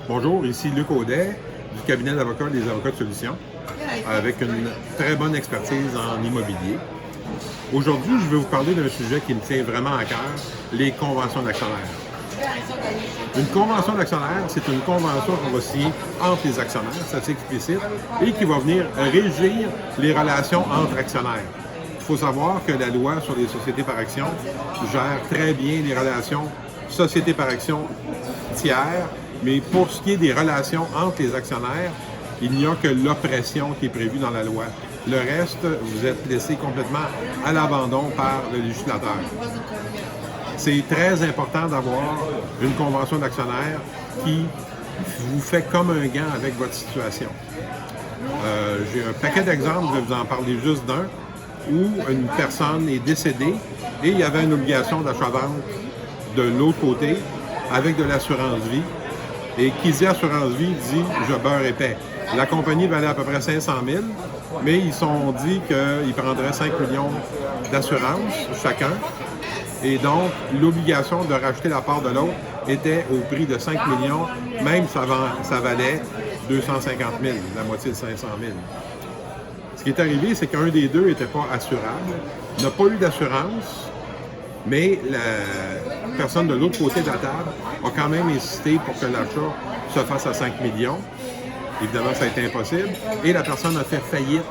Bonjour, ici Luc Audet du cabinet d'avocats des Avocats de Solutions avec une très bonne expertise en immobilier. Aujourd'hui, je vais vous parler d'un sujet qui me tient vraiment à cœur, les conventions d'actionnaires. Une convention d'actionnaire, c'est une convention qu'on va signer entre les actionnaires, c'est assez explicite, et qui va venir régir les relations entre actionnaires. Il faut savoir que la loi sur les sociétés par action gère très bien les relations sociétés par action tiers, mais pour ce qui est des relations entre les actionnaires, il n'y a que l'oppression qui est prévue dans la loi. Le reste, vous êtes laissé complètement à l'abandon par le législateur. C'est très important d'avoir une convention d'actionnaire qui vous fait comme un gant avec votre situation. J'ai un paquet d'exemples, je vais vous en parler juste d'un, où une personne est décédée et il y avait une obligation d'achat-vente de l'autre côté avec de l'assurance vie. Et qui dit assurance vie dit je beurre épais. La compagnie valait à peu près 500 000, mais ils se sont dit qu'ils prendraient 5 millions d'assurance chacun. Et donc, l'obligation de racheter la part de l'autre était au prix de 5 millions, même ça valait 250 000, la moitié de 500 000. Ce qui est arrivé, c'est qu'un des deux n'était pas assurable, n'a pas eu d'assurance, mais la personne de l'autre côté de la table a quand même insisté pour que l'achat se fasse à 5 millions. Évidemment, ça a été impossible. Et la personne a fait faillite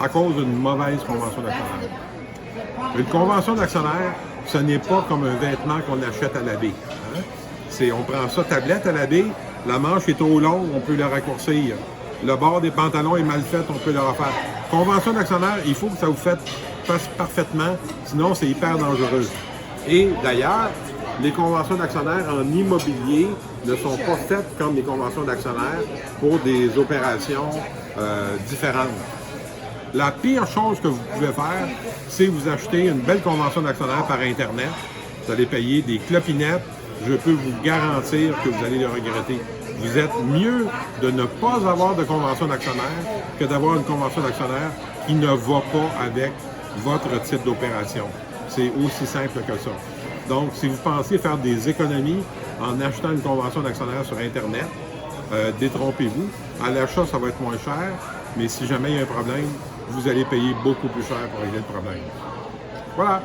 à cause d'une mauvaise convention d'actionnaire. Une convention d'actionnaire, ce n'est pas comme un vêtement qu'on achète à la baie. On prend ça tablette à la baie, la manche est trop longue, on peut la raccourcir. Le bord des pantalons est mal fait, on peut le refaire. Convention d'actionnaire, il faut que ça vous fasse parfaitement, sinon c'est hyper dangereux. Et d'ailleurs, les conventions d'actionnaires en immobilier ne sont pas faites comme les conventions d'actionnaires pour des opérations différentes. La pire chose que vous pouvez faire, c'est vous acheter une belle convention d'actionnaire par Internet. Vous allez payer des clopinettes. Je peux vous garantir que vous allez le regretter. Vous êtes mieux de ne pas avoir de convention d'actionnaire que d'avoir une convention d'actionnaire qui ne va pas avec votre type d'opération. C'est aussi simple que ça. Donc, si vous pensez faire des économies en achetant une convention d'actionnaire sur Internet, détrompez-vous. À l'achat, ça va être moins cher, mais si jamais il y a un problème, vous allez payer beaucoup plus cher pour régler le problème. Voilà!